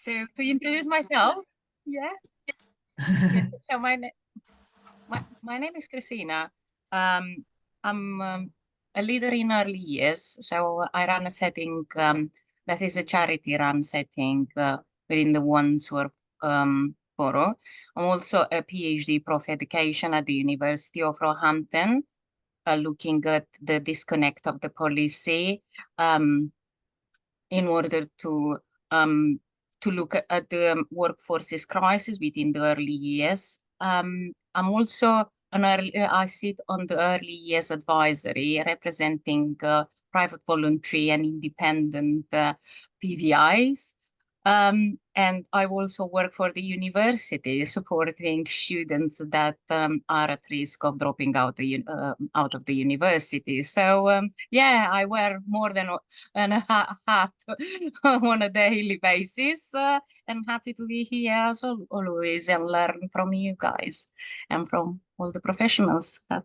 So to introduce myself, yeah. Yes. So my name is Christina. I'm a leader in early years. So I run a setting that is a charity-run setting within the Wandsworth borough. I'm also a PhD Prof Education at the University of Roehampton, looking at the disconnect of the policy in order to look at the workforce's crisis within the early years. I'm also I sit on the early years advisory representing private voluntary and independent PVIs. And I also work for the university, supporting students that are at risk of dropping out of the university. So yeah, I wear more than a hat on a daily basis, and happy to be here as always and learn from you guys and from all the professionals that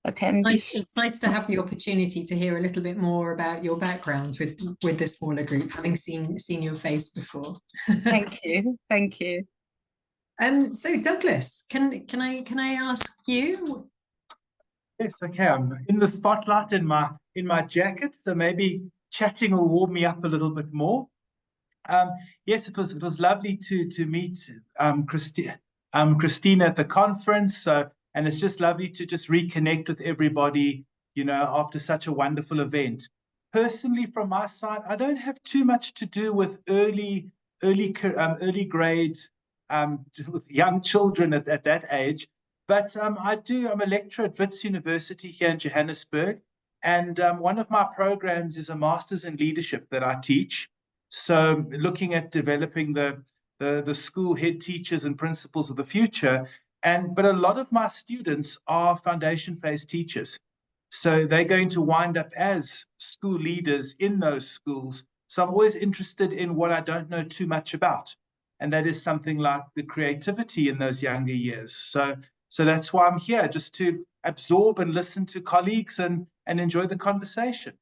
attend this. It's nice to have the opportunity to hear a little bit more about your background with the smaller group, having seen your face before. Thank you. So Douglas, can I ask you? Yes, okay. I'm in the spotlight in my jacket, so maybe chatting will warm me up a little bit more. Yes, it was lovely to meet Christina at the conference. And it's just lovely to just reconnect with everybody, after such a wonderful event. Personally, from my side, I don't have too much to do with early grade, with young children at that age. But I'm a lecturer at Wits University here in Johannesburg. And one of my programs is a master's in leadership that I teach. So looking at developing the school head teachers and principals of the future. But a lot of my students are foundation phase teachers. So they're going to wind up as school leaders in those schools. So I'm always interested in what I don't know too much about. And that is something like the creativity in those younger years. So that's why I'm here, just to absorb and listen to colleagues and enjoy the conversation.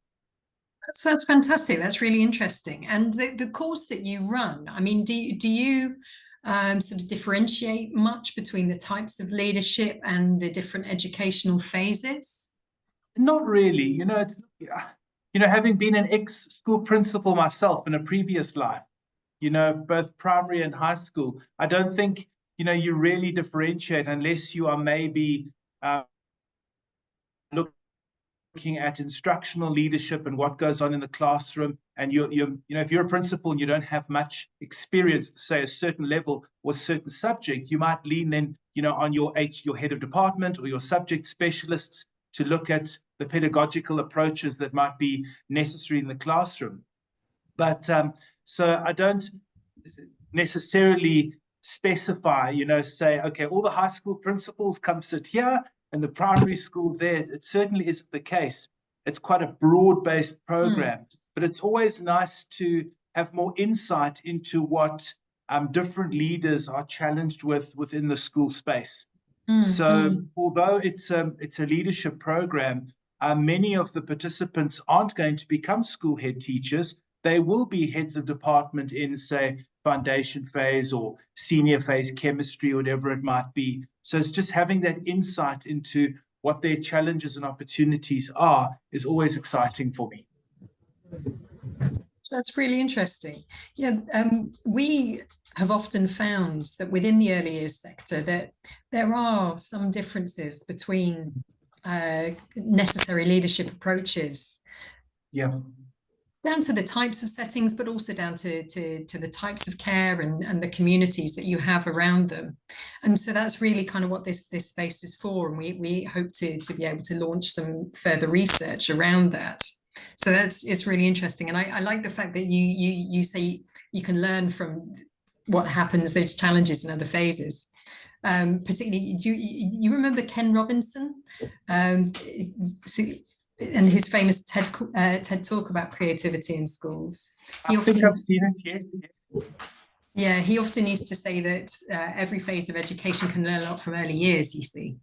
That's fantastic. That's really interesting. And the course that you run, I mean, do you sort of differentiate much between the types of leadership and the different educational phases? Not really. Having been an ex-school principal myself in a previous life, both primary and high school, I don't think, you really differentiate unless you are maybe looking at instructional leadership and what goes on in the classroom. And if you're a principal and you don't have much experience, say a certain level or a certain subject, you might lean then, on your head of department or your subject specialists to look at the pedagogical approaches that might be necessary in the classroom. But so I don't necessarily specify, say, okay, all the high school principals come sit here and the primary school there. It certainly isn't the case. It's quite a broad-based program, but it's always nice to have more insight into what different leaders are challenged with within the school space. So although it's a leadership program, many of the participants aren't going to become school head teachers. They will be heads of department in, say, foundation phase or senior phase chemistry, whatever it might be. So it's just having that insight into what their challenges and opportunities are is always exciting for me. That's really interesting. Yeah, we have often found that within the early years sector that there are some differences between necessary leadership approaches. Yeah. Down to the types of settings, but also down to the types of care and the communities that you have around them. And so that's really kind of what this space is for. And we hope to be able to launch some further research around that. So it's really interesting. And I like the fact that you say you can learn from what happens, those challenges in other phases. Particularly, do you remember Ken Robinson? And his famous TED talk about creativity in schools. I think I've seen it, yes. Yeah, he often used to say that every phase of education can learn a lot from early years, you see.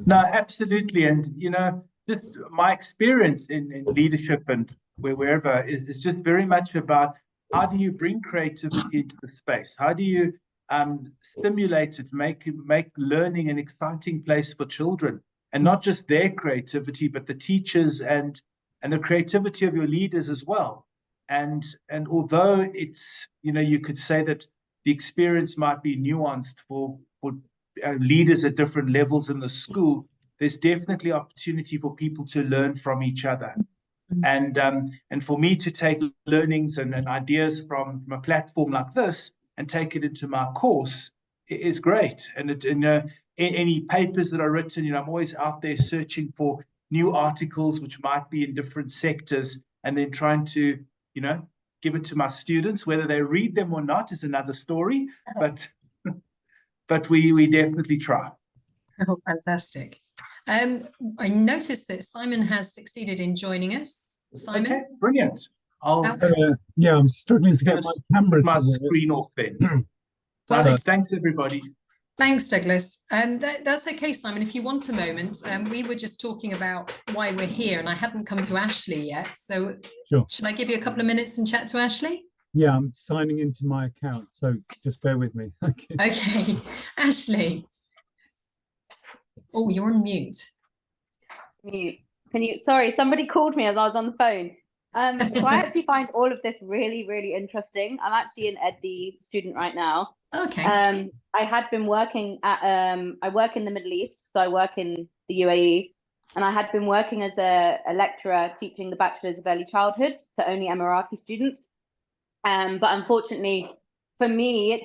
No, absolutely. And, just my experience in leadership and wherever is just very much about how do you bring creativity into the space? How do you stimulate it, make learning an exciting place for children, and not just their creativity, but the teachers and the creativity of your leaders as well. And although it's, you could say that the experience might be nuanced for leaders at different levels in the school, there's definitely opportunity for people to learn from each other. And for me to take learnings and ideas from a platform like this and take it into my course is great. And any papers that are written, I'm always out there searching for new articles which might be in different sectors, and then trying to, give it to my students. Whether they read them or not is another story, but we definitely try. Oh, fantastic. I noticed that Simon has succeeded in joining us. Simon? Okay, brilliant. Yeah, I'm struggling to get my camera my to screen off then. Well, thanks, everybody. Thanks, Douglas. That's okay, Simon. If you want a moment, we were just talking about why we're here, and I hadn't come to Ashley yet. So sure. Should I give you a couple of minutes and chat to Ashley? Yeah, I'm signing into my account, so just bear with me. Okay, Ashley. Oh, you're on mute. Can you, sorry, somebody called me as I was on the phone. So I actually find all of this really, really interesting. I'm actually an EdD student right now. Okay. I had been working at, I work in the Middle East, so I work in the UAE, and I had been working as a lecturer teaching the Bachelor's of Early Childhood to only Emirati students. But unfortunately, for me,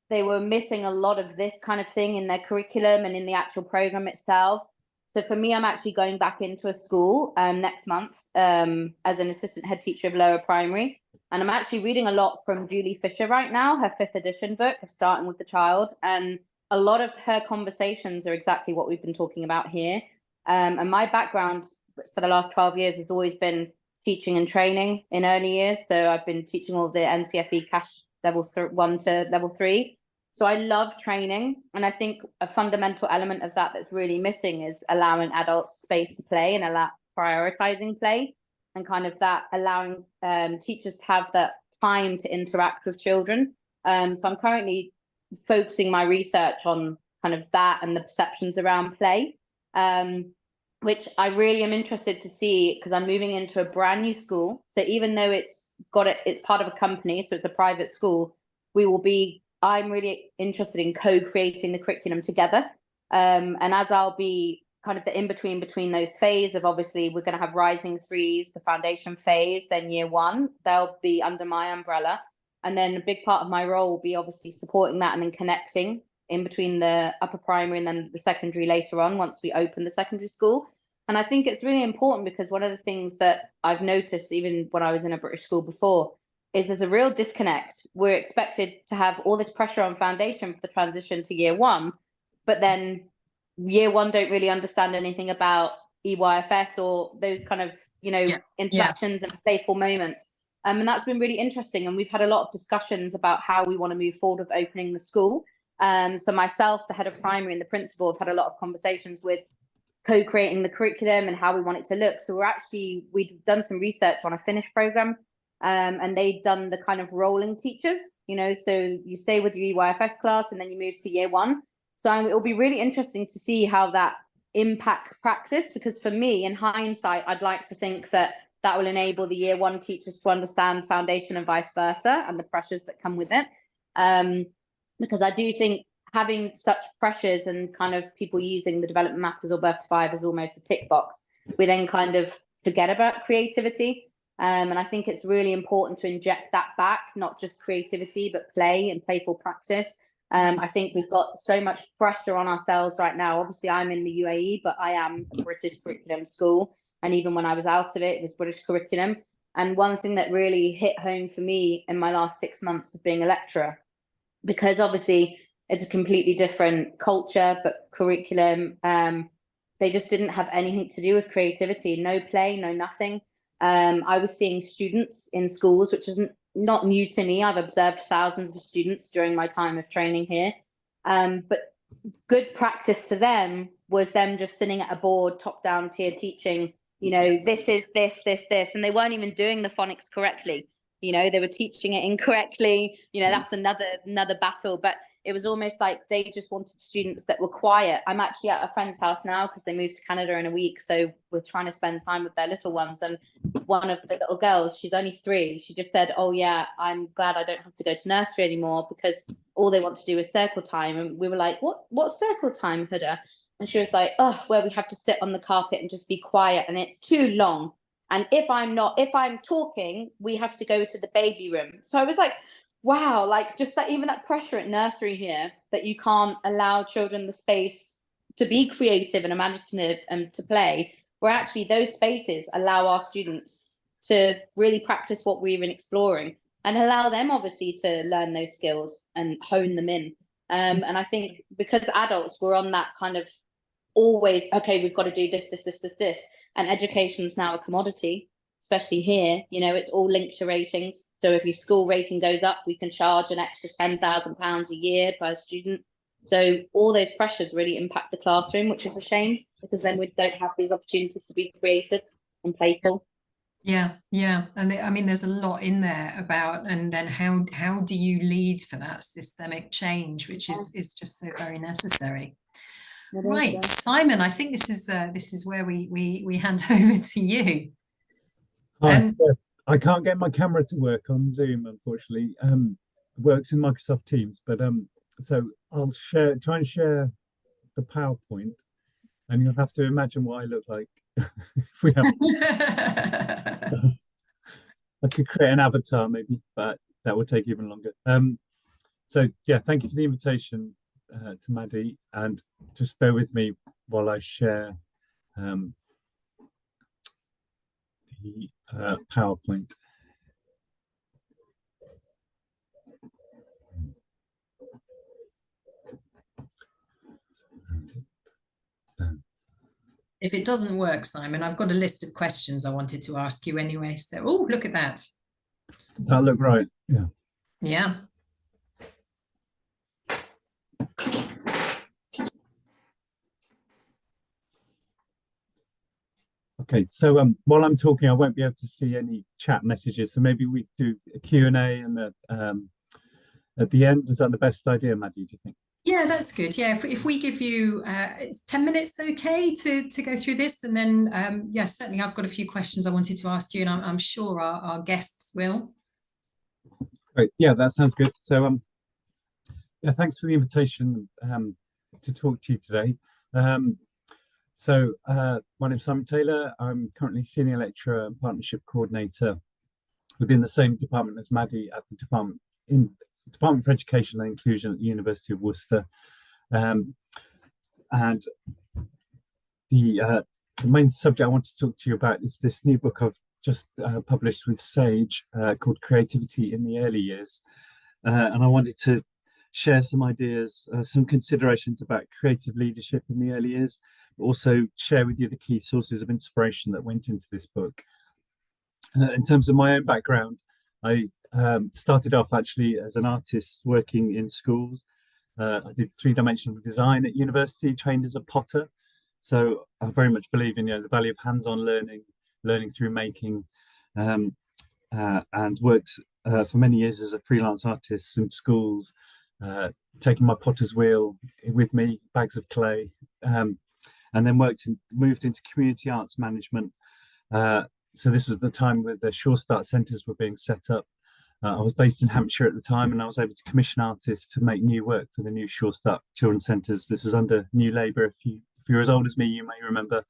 they were missing a lot of this kind of thing in their curriculum and in the actual program itself. So for me, I'm actually going back into a school next month as an assistant head teacher of lower primary. And I'm actually reading a lot from Julie Fisher right now, her 5th edition book of Starting with the Child. And a lot of her conversations are exactly what we've been talking about here. And my background for the last 12 years has always been teaching and training in early years. So I've been teaching all the NCFE cash level 1 to level 3. So I love training. And I think a fundamental element of that that's really missing is allowing adults space to play and prioritizing play, and kind of that allowing teachers to have that time to interact with children. So I'm currently focusing my research on kind of that and the perceptions around play, which I really am interested to see, because I'm moving into a brand new school. So even though it's part of a company, so it's a private school, I'm really interested in co-creating the curriculum together. And as I'll be kind of the in-between between those phases of, obviously we're going to have rising threes, the foundation phase, then year 1, they'll be under my umbrella. And then a big part of my role will be obviously supporting that and then connecting in between the upper primary and then the secondary later on, once we open the secondary school. And I think it's really important, because one of the things that I've noticed, even when I was in a British school before, is there's a real disconnect. We're expected to have all this pressure on foundation for the transition to year 1, but then year 1 don't really understand anything about EYFS or those kind of, interactions and playful moments. And that's been really interesting. And we've had a lot of discussions about how we want to move forward with opening the school. So myself, the head of primary, and the principal have had a lot of conversations with co-creating the curriculum and how we want it to look. So we've done some research on a Finnish program, and they've done the kind of rolling teachers, so you stay with your EYFS class and then you move to year 1. So it'll be really interesting to see how that impacts practice, because for me, in hindsight, I'd like to think that will enable the year 1 teachers to understand foundation and vice versa, and the pressures that come with it. Because I do think having such pressures and kind of people using the development matters or birth to 5 as almost a tick box, we then kind of forget about creativity. And I think it's really important to inject that back, not just creativity, but play and playful practice. I think we've got so much pressure on ourselves right now. Obviously, I'm in the UAE, but I am a British curriculum school. And even when I was out of it, it was British curriculum. And one thing that really hit home for me in my last 6 months of being a lecturer, because obviously it's a completely different culture, but curriculum, they just didn't have anything to do with creativity. No play, no nothing. I was seeing students in schools, which isn't not new to me. I've observed thousands of students during my time of training here. But good practice to them was them just sitting at a board, top-down tier teaching, this is this, and they weren't even doing the phonics correctly. you know, they were teaching it incorrectly, you know, that's another battle. But it was almost like they just wanted students that were quiet. I'm actually at a friend's house now because they moved to Canada in a week, so we're trying to spend time with their little ones. And one of the little girls, she's only 3, she just said, oh yeah, I'm glad I don't have to go to nursery anymore because all they want to do is circle time. And we were like, what circle time, Huda? And she was like, oh, where we have to sit on the carpet and just be quiet, and it's too long. And if I'm talking, we have to go to the baby room. So I was like, wow, like just that, even that pressure at nursery here, that you can't allow children the space to be creative and imaginative and to play, where actually those spaces allow our students to really practice what we're even exploring and allow them obviously to learn those skills and hone them in. And I think because adults, we're on that kind of always, okay, we've got to do this, and education's now a commodity, especially here, you know, it's all linked to ratings. So if your school rating goes up, we can charge an extra £10,000 a year per student. So all those pressures really impact the classroom, which is a shame, because then we don't have these opportunities to be creative and playful. Yeah, and I mean, there's a lot in there about, and then how do you lead for that systemic change, which is just so very necessary. Right, Simon, I think this is where we hand over to you. Hi, yes, I can't get my camera to work on Zoom, unfortunately. It works in Microsoft Teams, but so I'll try and share the PowerPoint, and you'll have to imagine what I look like. If we have, I could create an avatar maybe, but that would take even longer. So yeah, thank you for the invitation to Maddie, and just bear with me while I share the PowerPoint. If it doesn't work, Simon, I've got a list of questions I wanted to ask you anyway. So, oh, look at that. Does that look right? Yeah. Yeah. Okay, so while I'm talking, I won't be able to see any chat messages. So maybe we do a Q&A and at the end. Is that the best idea, Maddie, do you think? Yeah, that's good. Yeah, if we give you it's 10 minutes, okay, to go through this, and then yeah, certainly I've got a few questions I wanted to ask you, and I'm sure our guests will. Great. Yeah, that sounds good. So yeah, thanks for the invitation to talk to you today. So my name's Simon Taylor. I'm currently Senior Lecturer and Partnership Coordinator within the same department as Maddie at the Department for Education and Inclusion at the University of Worcester. And the main subject I want to talk to you about is this new book I've just published with Sage called Creativity in the Early Years. And I wanted to share some ideas, some considerations about creative leadership in the early years, but also share with you the key sources of inspiration that went into this book. In terms of my own background, I started off actually as an artist working in schools. I did 3-dimensional design at university, trained as a potter. So I very much believe in the value of hands-on learning through making, and worked for many years as a freelance artist in schools, taking my potter's wheel with me, bags of clay, and then moved into community arts management. So this was the time where the Sure Start centres were being set up. I was based in Hampshire at the time, and I was able to commission artists to make new work for the new Sure Start children's centres. This was under New Labour. If you're as old as me, you may remember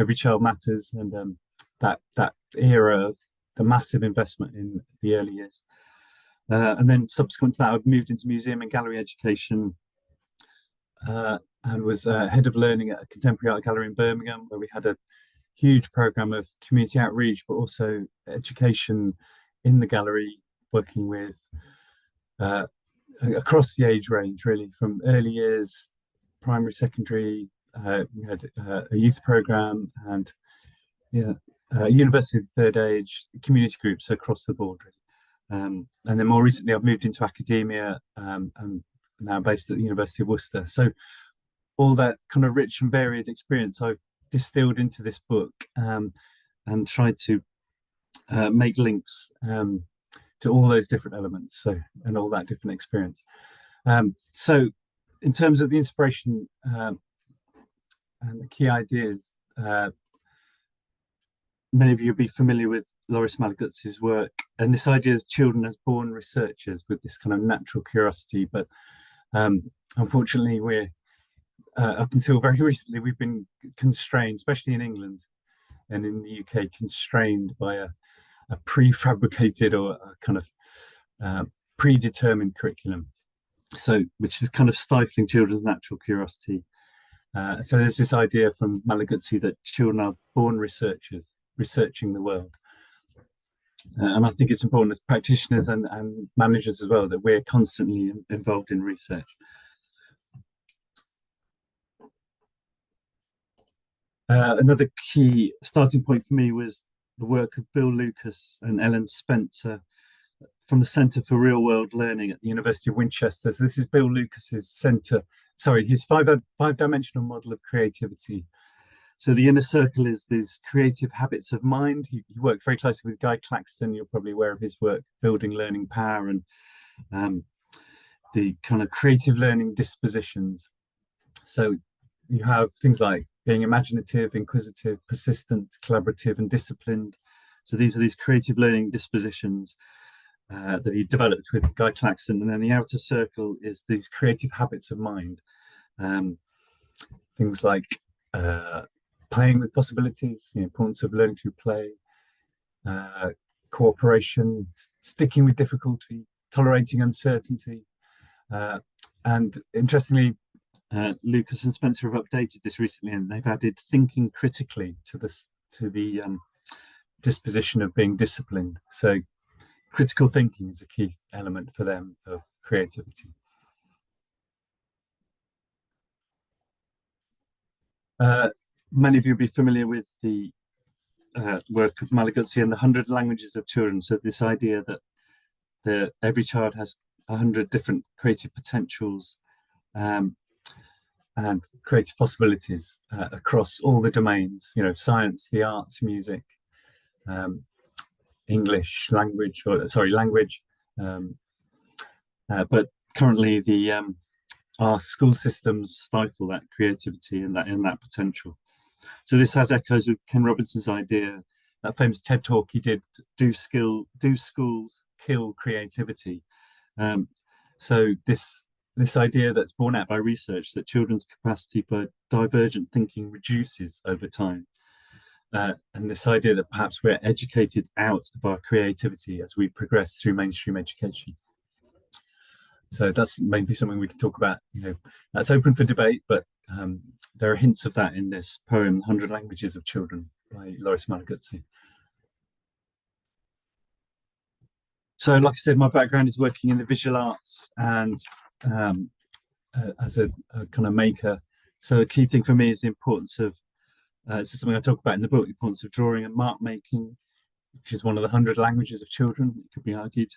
Every Child Matters, and that era of the massive investment in the early years. And then subsequent to that, I've moved into museum and gallery education, and was head of learning at a contemporary art gallery in Birmingham, where we had a huge program of community outreach, but also education in the gallery, working with across the age range, really, from early years, primary, secondary. We had a youth program and university of the third age, community groups across the board, really. And then more recently, I've moved into academia and now based at the University of Worcester. So all that kind of rich and varied experience I've distilled into this book, and tried to make links all those different elements, so, and all that different experience. So in terms of the inspiration and the key ideas, many of you will be familiar with Loris Malaguzzi's work, and this idea of children as born researchers with this kind of natural curiosity, but unfortunately we're up until very recently we've been constrained, especially in England and in the UK, constrained by a prefabricated or a kind of predetermined curriculum, so which is kind of stifling children's natural curiosity. So there's this idea from Malaguzzi that children are born researchers, researching the world. And I think it's important as practitioners and managers as well that we're constantly involved in research. Another key starting point for me was the work of Bill Lucas and Ellen Spencer from the Centre for Real World Learning at the University of Winchester. So this is Bill Lucas's his five-dimensional model of creativity. So the inner circle is these creative habits of mind. He worked very closely with Guy Claxton. You're probably aware of his work, Building Learning Power, and the kind of creative learning dispositions. So you have things like being imaginative, inquisitive, persistent, collaborative, and disciplined. So these are these creative learning dispositions that he developed with Guy Claxton. And then the outer circle is these creative habits of mind. Things like playing with possibilities, the importance of learning through play, cooperation, sticking with difficulty, tolerating uncertainty. And interestingly, Lucas and Spencer have updated this recently, and they've added thinking critically to the disposition of being disciplined. So critical thinking is a key element for them of creativity. Many of you will be familiar with the work of Malaguzzi and the 100 languages of children. So this idea that every child has 100 different creative potentials and creative possibilities across all the domains, science, the arts, music, English, language. But currently our school systems stifle that creativity and that potential. So this has echoes with Ken Robinson's idea, that famous TED talk he did, do schools kill creativity? So this idea that's borne out by research that children's capacity for divergent thinking reduces over time. And this idea that perhaps we're educated out of our creativity as we progress through mainstream education. So that's maybe something we can talk about, that's open for debate, but there are hints of that in this poem, 100 Languages of Children by Loris Malaguzzi. So like I said, my background is working in the visual arts and as a kind of maker. So a key thing for me is the importance of, this is something I talk about in the book, the importance of drawing and mark making, which is one of the 100 languages of children, it could be argued,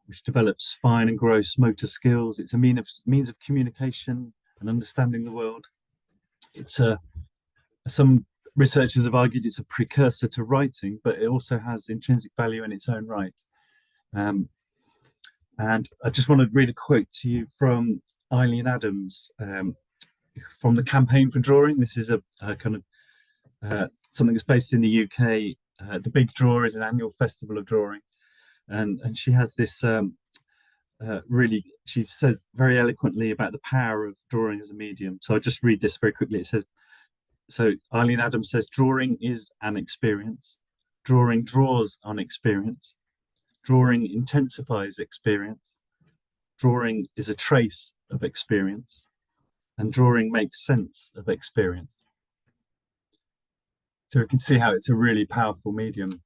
which develops fine and gross motor skills. It's a means of communication and understanding the world. It's some researchers have argued it's a precursor to writing, but it also has intrinsic value in its own right. And I just want to read a quote to you from Eileen Adams from the Campaign for Drawing. This is a kind of something that's based in the UK. The Big Draw is an annual festival of drawing. And she has this she says very eloquently about the power of drawing as a medium. So I'll just read this very quickly. It says, so Eileen Adams says, drawing is an experience. Drawing draws on experience. Drawing intensifies experience. Drawing is a trace of experience. And drawing makes sense of experience. So we can see how it's a really powerful medium.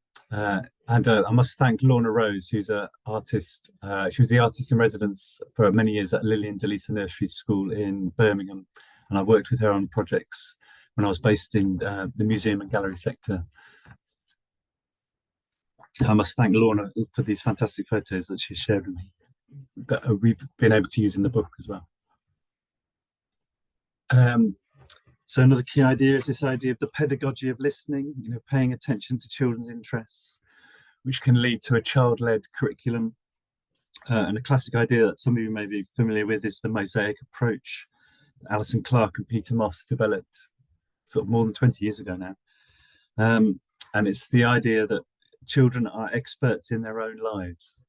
And I must thank Lorna Rose, who's an artist. She was the artist in residence for many years at Lillian DeLisa Nursery School in Birmingham. And I worked with her on projects when I was based in the museum and gallery sector. I must thank Lorna for these fantastic photos that she shared with me that we've been able to use in the book as well. So another key idea is this idea of the pedagogy of listening, paying attention to children's interests. which can lead to a child-led curriculum. And a classic idea that some of you may be familiar with is the mosaic approach. Alison Clark and Peter Moss developed sort of more than 20 years ago now. And it's the idea that children are experts in their own lives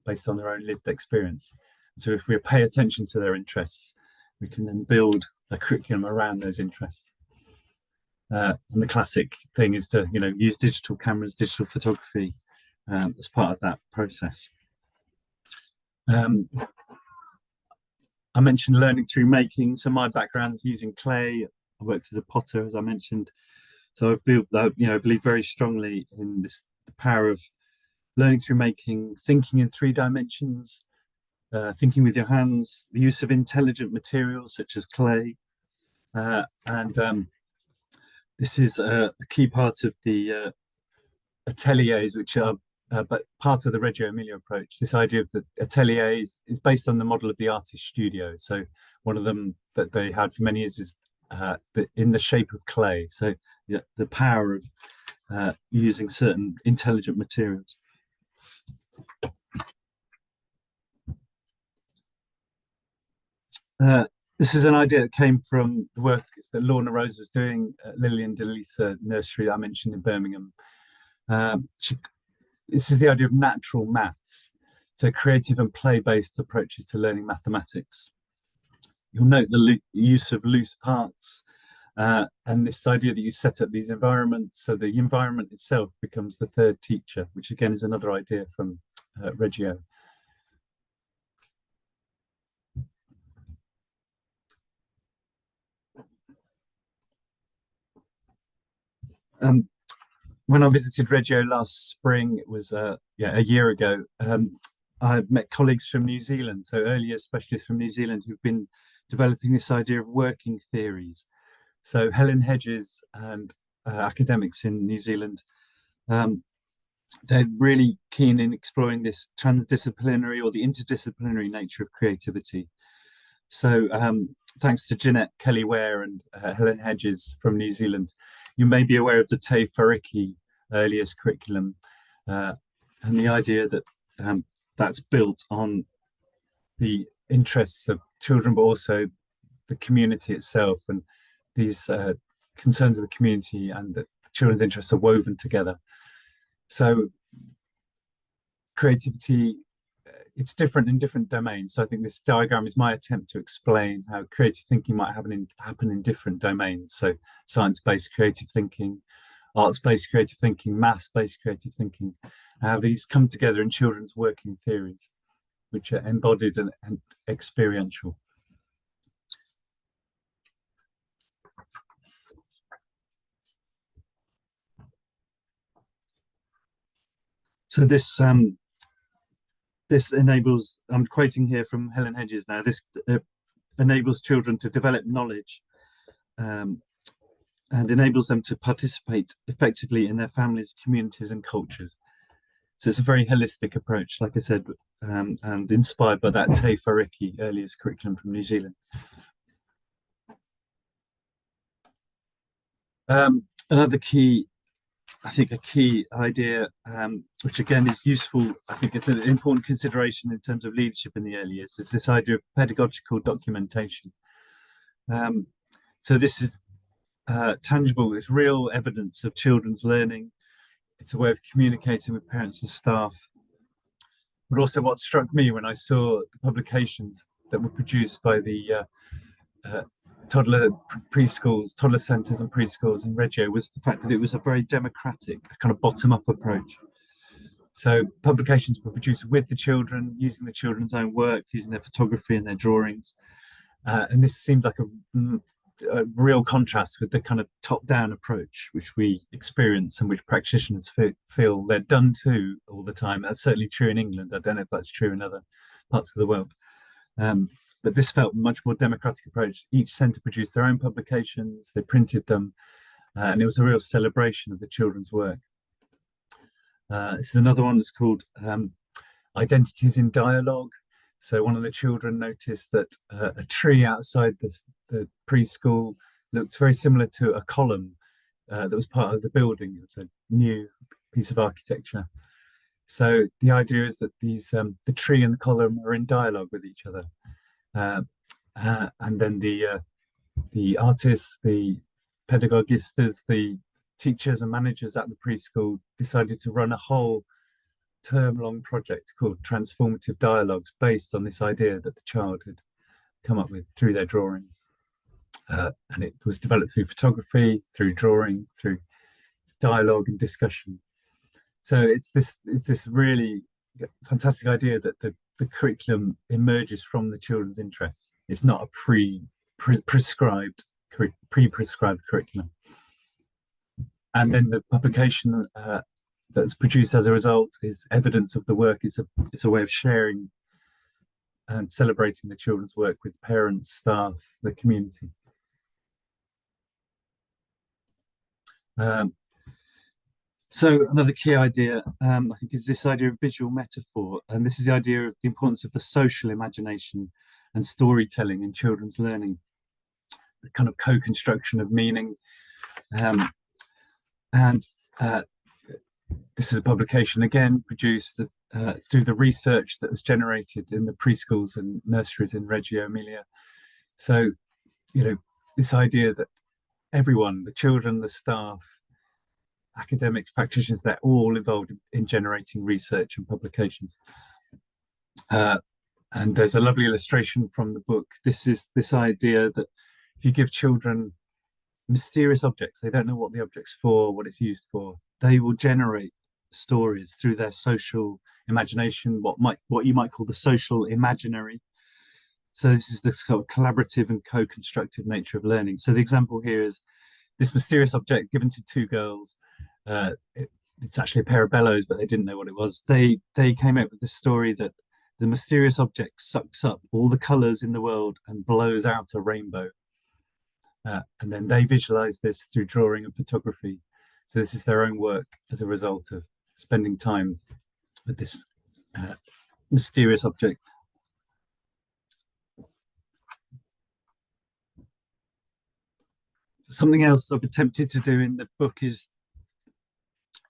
based on their own lived experience. So if we pay attention to their interests, we can then build a curriculum around those interests. And the classic thing is to, use digital cameras, digital photography as part of that process. I mentioned learning through making. So my background is using clay. I worked as a potter, as I mentioned. So I feel that, I believe very strongly in the power of learning through making, thinking in 3 dimensions, thinking with your hands, the use of intelligent materials such as clay. This is a key part of the ateliers, which are but part of the Reggio Emilia approach. This idea of the ateliers is based on the model of the artist studio. So one of them that they had for many years is in the shape of clay. So the power of using certain intelligent materials. This is an idea that came from the work that Lorna Rose was doing at Lillian de Lisa Nursery that I mentioned in Birmingham. This is the idea of natural maths, so creative and play-based approaches to learning mathematics. You'll note the use of loose parts and this idea that you set up these environments, so the environment itself becomes the third teacher, which again is another idea from Reggio. When I visited Reggio last spring, it was a year ago, I met colleagues from New Zealand, so early years specialists from New Zealand who've been developing this idea of working theories. So Helen Hedges and academics in New Zealand, they're really keen in exploring this transdisciplinary or the interdisciplinary nature of creativity. So thanks to Jeanette Kelly-Ware and Helen Hedges from New Zealand, you may be aware of the Te Whariki earliest curriculum and the idea that that's built on the interests of children, but also the community itself, and these concerns of the community and the children's interests are woven together. So creativity, it's different in different domains. So I think this diagram is my attempt to explain how creative thinking might happen in different domains. So science-based creative thinking, arts-based creative thinking, maths-based creative thinking, how these come together in children's working theories, which are embodied and experiential. So this enables, I'm quoting here from Helen Hedges now, this enables children to develop knowledge and enables them to participate effectively in their families, communities and cultures. So it's a very holistic approach, like I said, and inspired by that Te Whariki earliest curriculum from New Zealand. Another key, I think a key idea, which again is useful, I think it's an important consideration in terms of leadership in the early years, is this idea of pedagogical documentation. So this is tangible, it's real evidence of children's learning. It's a way of communicating with parents and staff. But also what struck me when I saw the publications that were produced by the toddler preschools, toddler centres and preschools in Reggio was the fact that it was a very democratic, kind of bottom-up approach. So publications were produced with the children, using the children's own work, using their photography and their drawings. And this seemed like a real contrast with the kind of top-down approach which we experience and which practitioners feel they're done to all the time. That's certainly true in England. I don't know if that's true in other parts of the world. But this felt a much more democratic approach. Each centre produced their own publications, they printed them, and it was a real celebration of the children's work. This is another one that's called Identities in Dialogue. So one of the children noticed that a tree outside the preschool looked very similar to a column that was part of the building. It was a new piece of architecture. So the idea is that these the tree and the column are in dialogue with each other, and then the artists, the pedagogistas, the teachers and managers at the preschool decided to run a whole term-long project called Transformative Dialogues, based on this idea that the child had come up with through their drawings. And it was developed through photography, through drawing, through dialogue and discussion. So it's this really fantastic idea that the curriculum emerges from the children's interests. It's not a pre-prescribed curriculum. And then the publication that's produced as a result is evidence of the work. It's a way of sharing and celebrating the children's work with parents, staff, the community. So another key idea, I think, is this idea of visual metaphor. And this is the idea of the importance of the social imagination and storytelling in children's learning, the kind of co-construction of meaning. This is a publication, again, produced through the research that was generated in the preschools and nurseries in Reggio Emilia. So, you know, this idea that everyone, the children, the staff, academics, practitioners, they're all involved in generating research and publications. And there's a lovely illustration from the book. This is this idea that if you give children mysterious objects, they don't know what the object's for, what it's used for, they will generate stories through their social imagination, what you might call the social imaginary. So this is the sort of collaborative and co-constructed nature of learning. So the example here is this mysterious object given to two girls. It's actually a pair of bellows, but they didn't know what it was. They came up with this story that the mysterious object sucks up all the colors in the world and blows out a rainbow. And then they visualize this through drawing and photography. So this is their own work as a result of spending time with this mysterious object. Something else I've attempted to do in the book is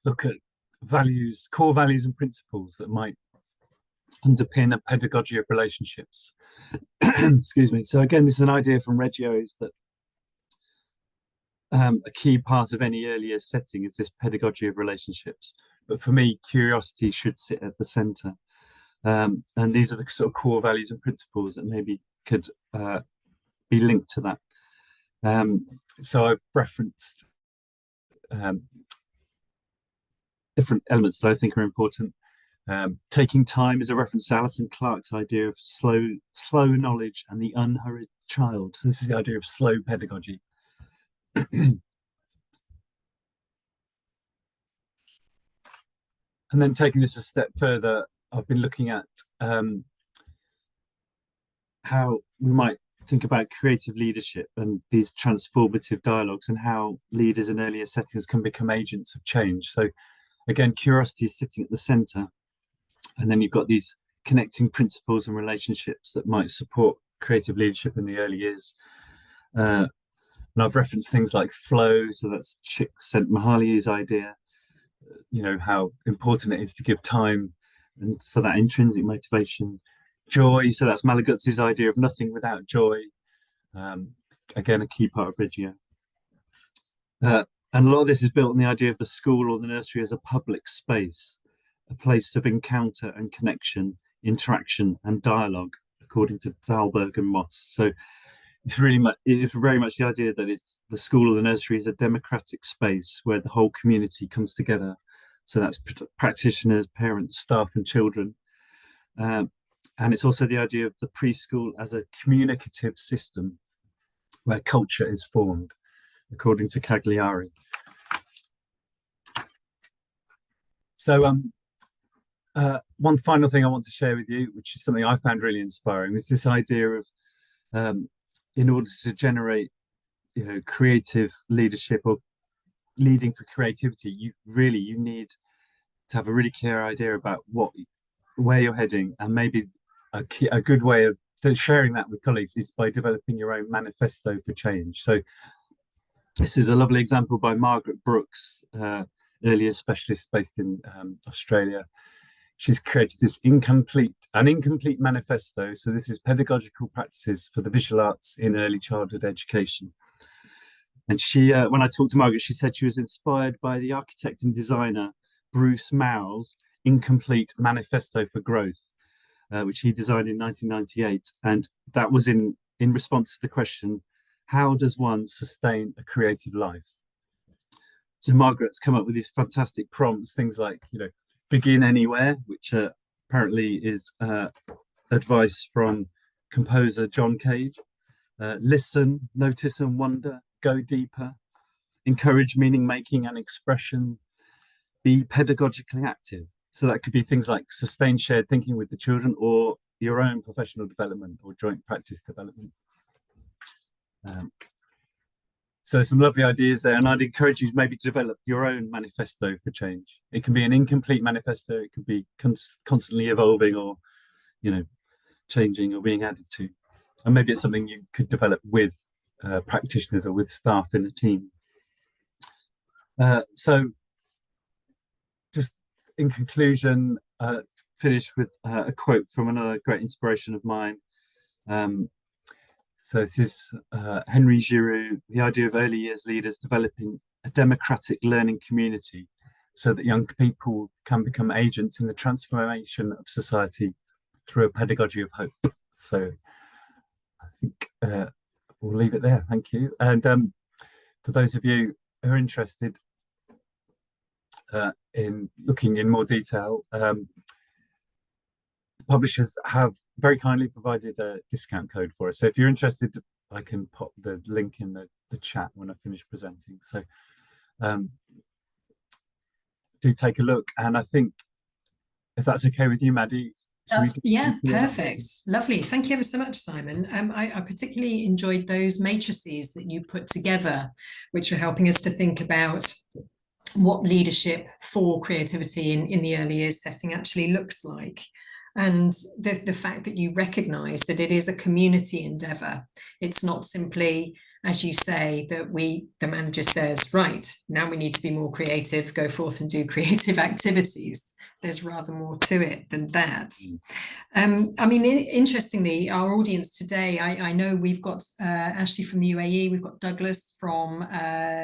look at values, core values and principles that might underpin a pedagogy of relationships. Excuse me. So again, this is an idea from Reggio, is that a key part of any early years setting is this pedagogy of relationships. But for me, curiosity should sit at the centre. And these are the sort of core values and principles that maybe could be linked to that. So I've referenced different elements that I think are important. Taking time is a reference to Alison Clark's idea of slow knowledge and the unhurried child. So this is the idea of slow pedagogy. And then taking this a step further, I've been looking at how we might think about creative leadership and these transformative dialogues, and how leaders in earlier settings can become agents of change. So again, curiosity is sitting at the center, and then you've got these connecting principles and relationships that might support creative leadership in the early years. And I've referenced things like flow, so that's Csikszentmihalyi's idea, you know, how important it is to give time and for that intrinsic motivation. Joy, so that's Malaguzzi's idea of nothing without joy. Again, a key part of Reggio. And a lot of this is built on the idea of the school or the nursery as a public space, a place of encounter and connection, interaction and dialogue, according to Thalberg and Moss. So it's very much the idea that it's the school or the nursery is a democratic space where the whole community comes together. So that's practitioners, parents, staff and children. And it's also the idea of the preschool as a communicative system where culture is formed, according to Cagliari. So one final thing I want to share with you, which is something I found really inspiring, is this idea of in order to generate, you know, creative leadership or leading for creativity, you need to have a really clear idea about where you're heading, and maybe a good way of sharing that with colleagues is by developing your own manifesto for change. So this is a lovely example by Margaret Brooks, earlier specialist based in Australia. she's created this incomplete manifesto. So this is pedagogical practices for the visual arts in early childhood education. And she, when I talked to Margaret, she said she was inspired by the architect and designer Bruce Maull's Incomplete Manifesto for Growth, which he designed in 1998. And that was in response to the question, how does one sustain a creative life? So Margaret's come up with these fantastic prompts, things like, begin anywhere, which apparently is advice from composer John Cage. Listen, notice and wonder, go deeper, encourage meaning making and expression, be pedagogically active. So that could be things like sustain shared thinking with the children, or your own professional development or joint practice development. So some lovely ideas there, and I'd encourage you maybe to develop your own manifesto for change. It can be an incomplete manifesto, it can be constantly evolving, or changing or being added to, and maybe it's something you could develop with practitioners or with staff in a team. So just in conclusion, finish with a quote from another great inspiration of mine. So this is Henry Giroux, the idea of early years leaders developing a democratic learning community so that young people can become agents in the transformation of society through a pedagogy of hope. So I think we'll leave it there. Thank you. And for those of you who are interested in looking in more detail, publishers have very kindly provided a discount code for us. So if you're interested, I can pop the link in the chat when I finish presenting. So do take a look. And I think if that's okay with you, Maddie. Yeah, perfect. Lovely. Thank you ever so much, Simon. I particularly enjoyed those matrices that you put together, which were helping us to think about what leadership for creativity in the early years setting actually looks like. And the fact that you recognize that it is a community endeavor. It's not simply, as you say, that the manager says, right, now we need to be more creative, go forth and do creative activities. There's rather more to it than that. I mean, interestingly, our audience today, I know we've got Ashley from the UAE, we've got Douglas from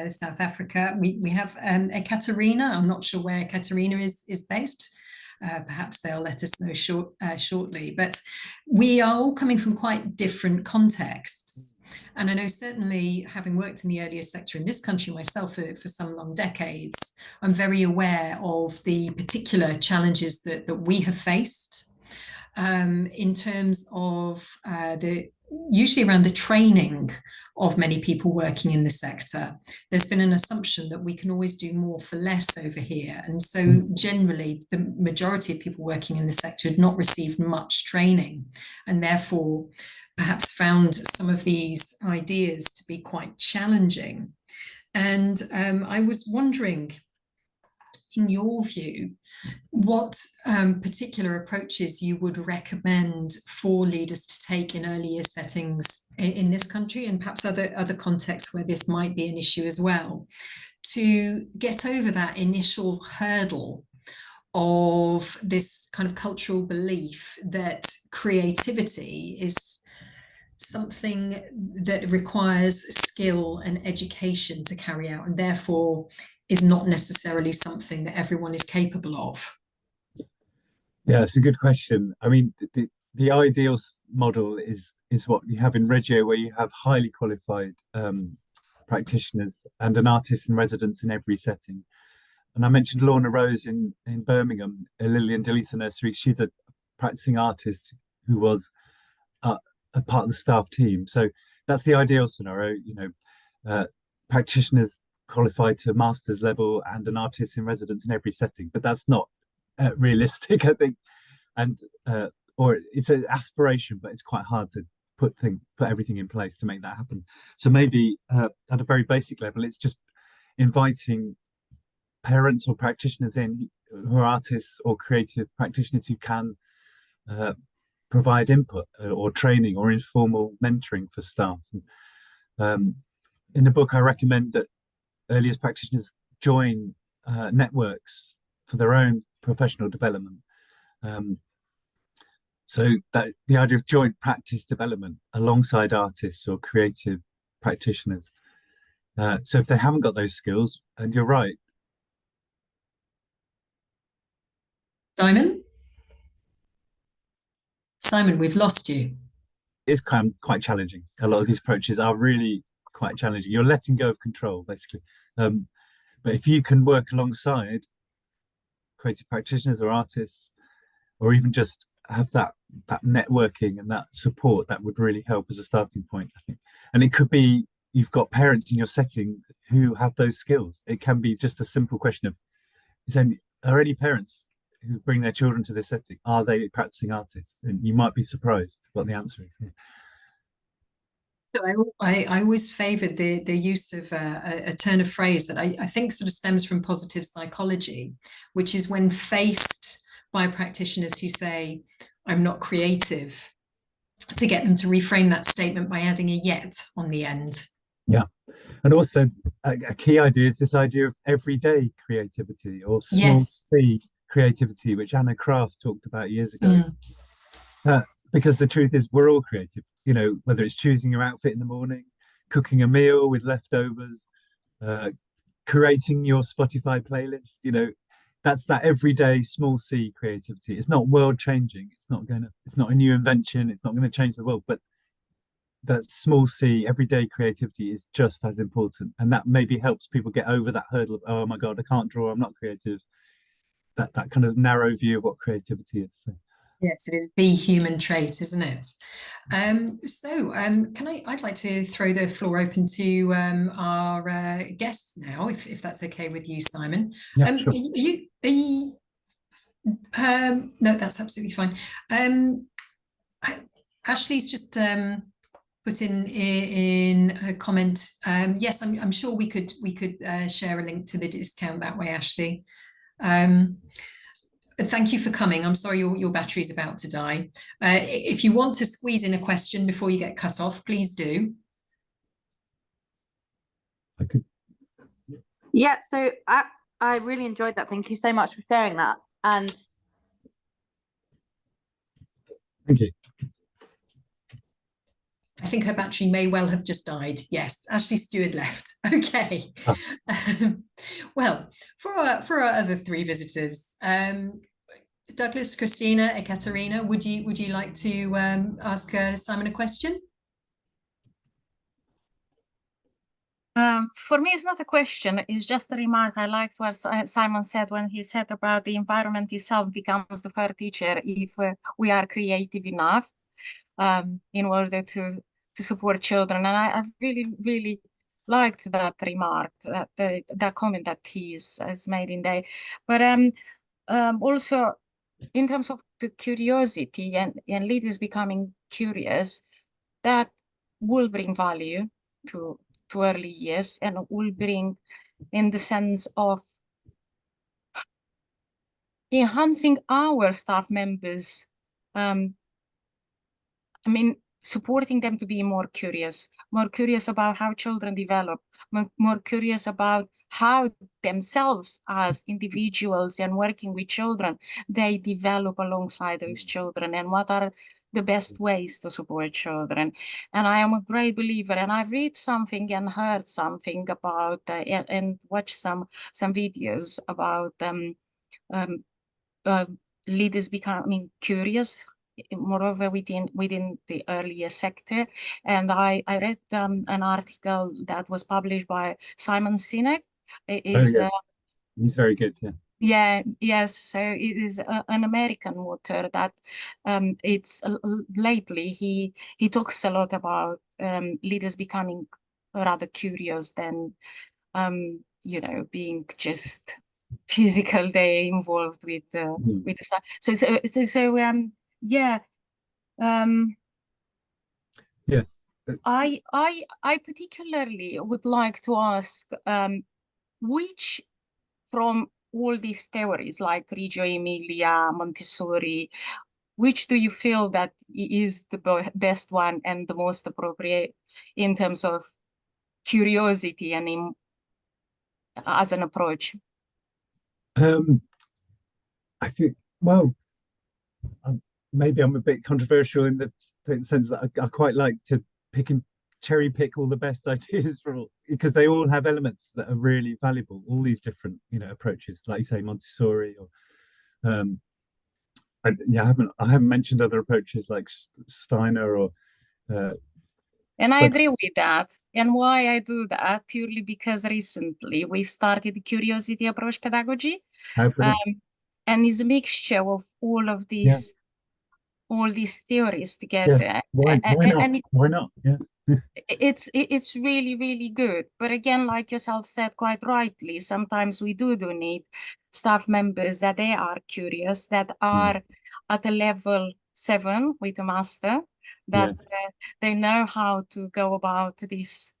South Africa. We have Ekaterina. I'm not sure where Ekaterina is based. Perhaps they'll let us know shortly, but we are all coming from quite different contexts. And I know certainly, having worked in the earlier sector in this country myself for some long decades, I'm very aware of the particular challenges that we have faced in terms of usually around the training of many people working in the sector. There's been an assumption that we can always do more for less over here. And so generally, the majority of people working in the sector had not received much training, and therefore perhaps found some of these ideas to be quite challenging. And I was wondering, in your view, what particular approaches you would recommend for leaders to take in earlier settings in this country, and perhaps other contexts where this might be an issue as well, to get over that initial hurdle of this kind of cultural belief that creativity is something that requires skill and education to carry out, and therefore is not necessarily something that everyone is capable of? Yeah, it's a good question. I mean, the ideal model is what you have in Reggio, where you have highly qualified practitioners and an artist in residence in every setting. And I mentioned Lorna Rose in Birmingham, Lillian Delisa Nursery. She's a practicing artist who was a part of the staff team. So that's the ideal scenario, practitioners qualified to master's level and an artist in residence in every setting, but that's not realistic, I think. And or it's an aspiration, but it's quite hard to put everything in place to make that happen. So maybe at a very basic level, it's just inviting parents or practitioners in who are artists or creative practitioners who can provide input or training or informal mentoring for staff. In the book, I recommend that early years practitioners join networks for their own professional development. So that the idea of joint practice development alongside artists or creative practitioners. So if they haven't got those skills, and you're right. Simon? Simon, we've lost you. It's quite challenging. A lot of these approaches are really quite challenging. You're letting go of control, basically. But if you can work alongside creative practitioners or artists, or even just have that networking and that support, that would really help as a starting point, I think. And it could be you've got parents in your setting who have those skills. It can be just a simple question of, are any parents who bring their children to this setting, are they practicing artists? And you might be surprised what the answer is. Yeah. So I always favoured the use of a turn of phrase that I think sort of stems from positive psychology, which is when faced by practitioners who say, I'm not creative, to get them to reframe that statement by adding a yet on the end. Yeah. And also a key idea is this idea of everyday creativity or small C creativity, which Anna Kraft talked about years ago. Because the truth is we're all creative, you know, whether it's choosing your outfit in the morning, cooking a meal with leftovers, creating your Spotify playlist, you know, that's that everyday small C creativity. It's not world changing. It's not a new invention. It's not going to change the world, but that small C everyday creativity is just as important. And that maybe helps people get over that hurdle of, oh my God, I can't draw, I'm not creative. That kind of narrow view of what creativity is. So. Yes, it is the human trait, isn't it? I'd like to throw the floor open to our guests now, if that's okay with you, Simon. Yeah, sure. No, that's absolutely fine. Ashley's just put in a comment. Yes, I'm sure we could share a link to the discount that way, Ashley. Thank you for coming. I'm sorry your battery is about to die. If you want to squeeze in a question before you get cut off, please do. Okay. Yeah, so I really enjoyed that. Thank you so much for sharing that. And thank you. I think her battery may well have just died. Yes, Ashley Stewart left. Okay. Oh. Well, for our other three visitors, Douglas, Christina, Ekaterina, would you like to ask Simon a question? For me, it's not a question. It's just a remark. I liked what Simon said when he said about the environment itself becomes the first teacher if we are creative enough in order to support children. And I really, really liked that remark, that comment that he has made in there. But also, in terms of the curiosity and leaders becoming curious, that will bring value to early years and will bring in the sense of enhancing our staff members. I mean, supporting them to be more curious about how children develop, more curious about how themselves as individuals and working with children, they develop alongside those children, and what are the best ways to support children. And I am a great believer, and I read something and heard something about and watched some videos about leaders becoming curious, moreover within the earlier sector. And I read an article that was published by Simon Sinek. Yes. He's very good. Yes. So it is an American author that it's lately he talks a lot about leaders becoming rather curious than being just physical. They involved with the stuff. Yes. I particularly would like to ask which from all these theories like Reggio Emilia, Montessori, which do you feel that is the best one and the most appropriate in terms of curiosity and as an approach? I think, well, maybe I'm a bit controversial in the sense that I quite like to cherry pick all the best ideas because they all have elements that are really valuable. All these different, approaches, like you say, Montessori or I haven't mentioned other approaches like Steiner or. And I agree with that. And why I do that, purely because recently we've started the curiosity approach pedagogy. And it's a mixture of all these theories together. Yeah. Why not? Why not? Yeah. It's really, really good. But again, like yourself said quite rightly, sometimes we do need staff members that they are curious, that are at a level 7 with a master, that they know how to go about this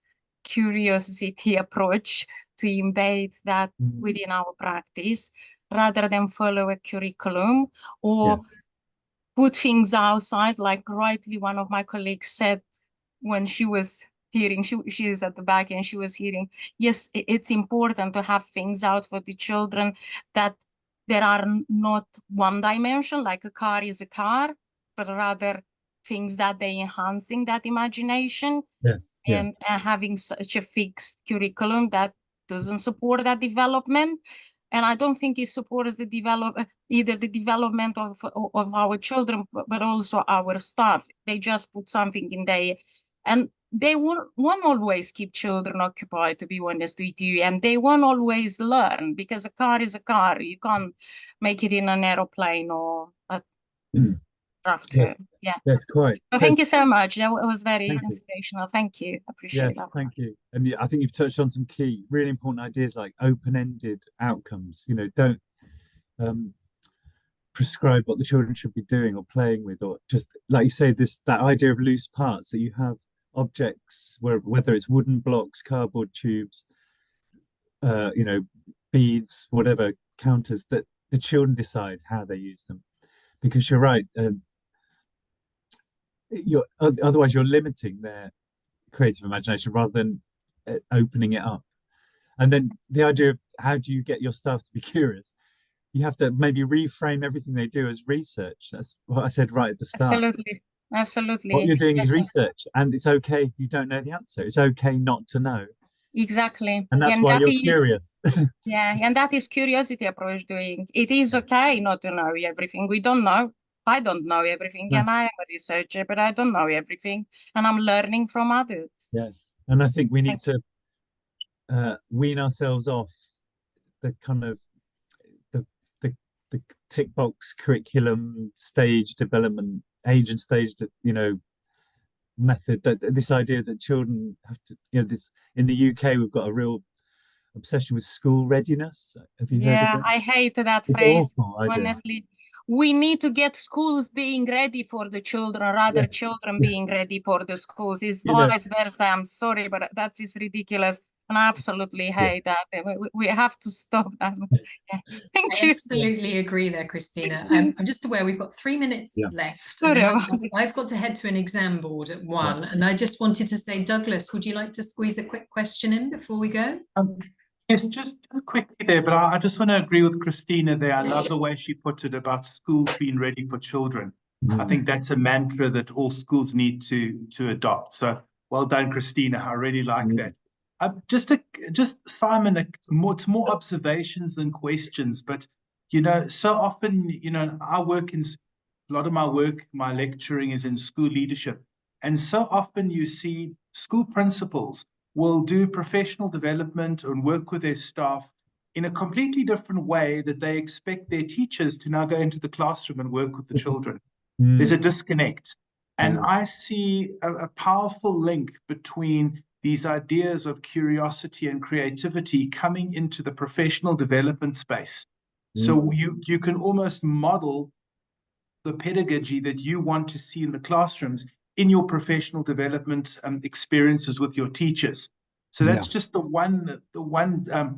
curiosity approach, to embed that within our practice, rather than follow a curriculum or put things outside. Like rightly one of my colleagues said when she was hearing, she is at the back and she was hearing, yes, it's important to have things out for the children that there are not one dimension, like a car is a car, but rather things that they enhancing that imagination. And having such a fixed curriculum that doesn't support that development. And I don't think it supports either the development of our children, but also our staff. They just put something in there, and they won't always keep children occupied, to be honest with you, and they won't always learn, because a car is a car. You can't make it in an aeroplane or a tractor. That's quite. So thank you so much. That was very inspirational. Thank you. Appreciate that. Thank you. And I think you've touched on some key, really important ideas like open-ended outcomes. Don't prescribe what the children should be doing or playing with, or just, like you say, that idea of loose parts, that you have objects whether it's wooden blocks, cardboard tubes, beads, whatever, counters, that the children decide how they use them. Because you're right, otherwise you're limiting their creative imagination rather than opening it up. And then the idea of how do you get your staff to be curious? You have to maybe reframe everything they do as research. That's what I said right at the start. Absolutely. What you're doing is research, and it's okay if you don't know the answer. It's okay not to know. Exactly. And that's why you're curious. And that is curiosity approach doing. It is okay not to know everything. We don't know. I don't know everything, and I am a researcher, but I don't know everything, and I'm learning from others. Yes, and I think we need to wean ourselves off the kind of the tick box curriculum, stage development, age and stage, method. That this idea that children have to, this in the UK we've got a real obsession with school readiness. Have you heard of this? I hate that phrase. Honestly, we need to get schools being ready for the children rather children being ready for the schools. It's vice versa. I'm sorry, but that is ridiculous. And I absolutely hate that. We have to stop that. Thank you. I absolutely agree there, Christina. I'm just aware we've got 3 minutes left. I've got to head to an exam board at 1. And I just wanted to say, Douglas, would you like to squeeze a quick question in before we go? Yes, just quickly there, but I just want to agree with Christina there. I love the way she put it about schools being ready for children. I think that's a mantra that all schools need to adopt. So well done, Christina. I really like that. Just Simon, it's more observations than questions, but so often, I work in a lot of my work, my lecturing is in school leadership, and so often you see school principals will do professional development and work with their staff in a completely different way that they expect their teachers to now go into the classroom and work with the children. There's a disconnect, and I see a powerful link between these ideas of curiosity and creativity coming into the professional development space. So you can almost model the pedagogy that you want to see in the classrooms in your professional development experiences with your teachers. So that's just the one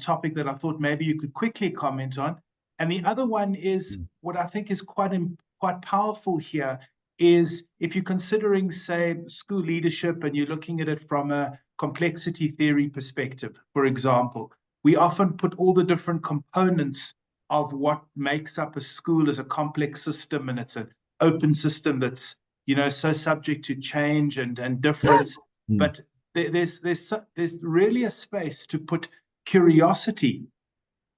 topic that I thought maybe you could quickly comment on. And the other one is what I think is quite powerful here is if you're considering, say, school leadership and you're looking at it from a complexity theory perspective, for example, we often put all the different components of what makes up a school as a complex system, and it's a open system that's, you know, so subject to change and difference. But there's really a space to put curiosity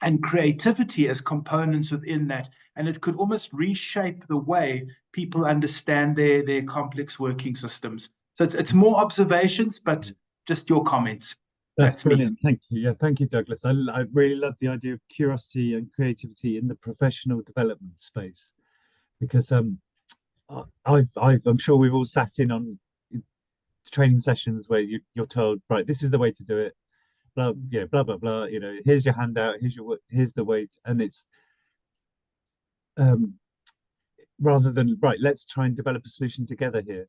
and creativity as components within that, and it could almost reshape the way people understand their complex working systems. So it's more observations, but just your comments. That's brilliant. Thank you. Yeah, thank you, Douglas. I really love the idea of curiosity and creativity in the professional development space, because I'm sure we've all sat in on training sessions where you're told, right, this is the way to do it, blah, yeah, blah blah blah. You know, here's your handout, here's the way, and it's rather than, right, let's try and develop a solution together here.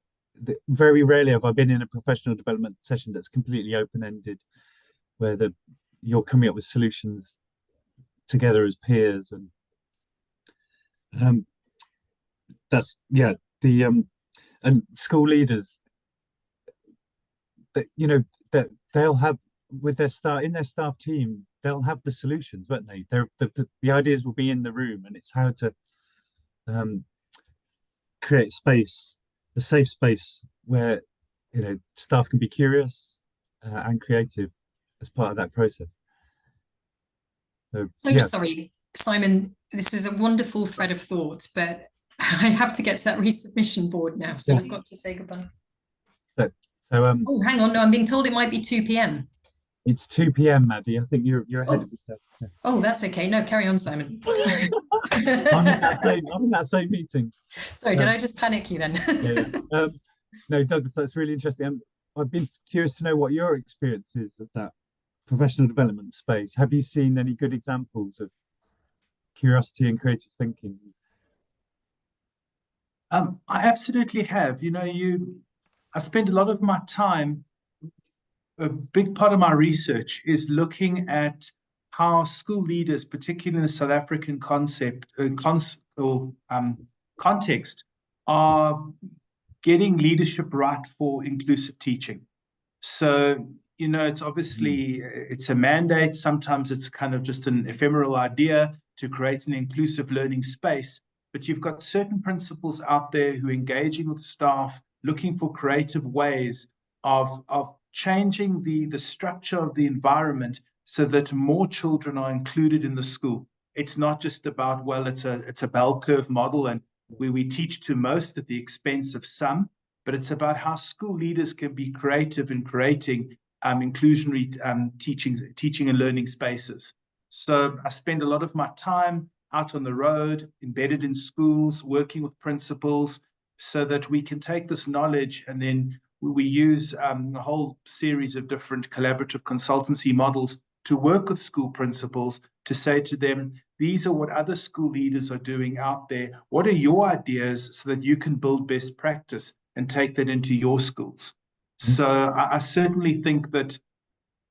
Very rarely have I been in a professional development session that's completely open-ended, where you're coming up with solutions together as peers, and that's, yeah, the and school leaders, that, you know, that they'll have with their staff team, they'll have the solutions, won't they? The ideas will be in the room, and it's how to create space, a safe space where, you know, staff can be curious and creative as part of that process. So yeah. Sorry, Simon, this is a wonderful thread of thought, but I have to get to that resubmission board now, so I've got to say goodbye. So hang on, no, I'm being told it might be 2 p.m. It's 2 p.m, Maddie. I think you're ahead of yourself. Yeah. Oh, that's okay. No, carry on, Simon. I'm in that same meeting. Sorry, did I just panic you then? Yeah. No, Douglas, that's really interesting. I've been curious to know what your experience is of that professional development space. Have you seen any good examples of curiosity and creative thinking? I absolutely have. You know, I spend a lot of my time, a big part of my research is looking at how school leaders, particularly in the South African context, are getting leadership right for inclusive teaching. So, you know, it's obviously, it's a mandate. Sometimes it's kind of just an ephemeral idea to create an inclusive learning space. But you've got certain principals out there who are engaging with staff, looking for creative ways of changing the structure of the environment so that more children are included in the school. It's not just about, well, it's a bell curve model and we teach to most at the expense of some, but it's about how school leaders can be creative in creating inclusionary teaching and learning spaces. So I spend a lot of my time out on the road, embedded in schools, working with principals, so that we can take this knowledge and then we use a whole series of different collaborative consultancy models to work with school principals to say to them, these are what other school leaders are doing out there. What are your ideas so that you can build best practice and take that into your schools? So I certainly think that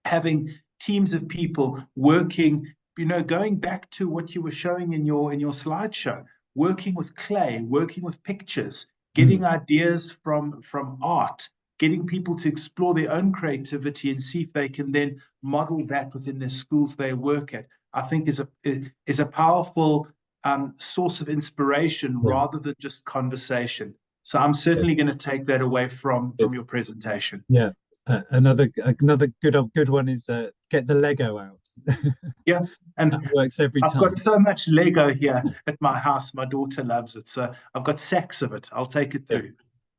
having teams of people working, you know, going back to what you were showing in your slideshow, working with clay, working with pictures, getting ideas from art, getting people to explore their own creativity and see if they can then model that within the schools they work at, I think is a powerful source of inspiration rather than just conversation. So I'm certainly going to take that away from your presentation. Yeah. Another good one is get the Lego out. Yeah, and that works every time. I've got so much Lego here at my house. My daughter loves it, so I've got sacks of it. I'll take it through.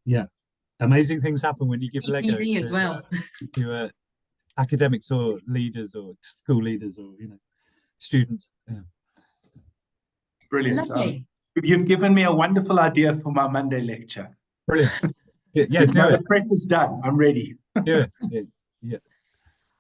Yeah, amazing things happen when you give Lego as well to academics or leaders or school leaders or, you know, students. Yeah. Brilliant. Lovely. You've given me a wonderful idea for my Monday lecture. Brilliant. Yeah, do it. The prep is done. I'm ready. Do it. Yeah.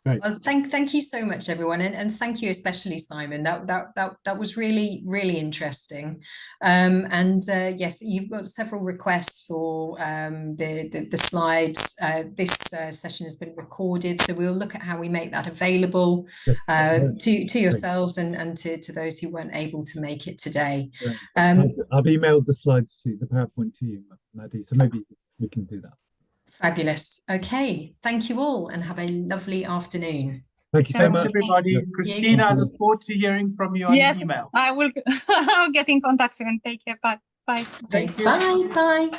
Right. Well, thank you so much, everyone, and thank you especially, Simon. That was really interesting. Yes, you've got several requests for the slides. This session has been recorded, so we'll look at how we make that available to yourselves and to those who weren't able to make it today. I've emailed the slides to the PowerPoint to you, Maddie, so maybe we can do that. Fabulous. Okay, thank you all and have a lovely afternoon. Thank you so much, everybody. Christina, I look forward to hearing from you on email. I will I'll get in contact soon. Take care. Bye. Bye. Thank you. Bye. Bye.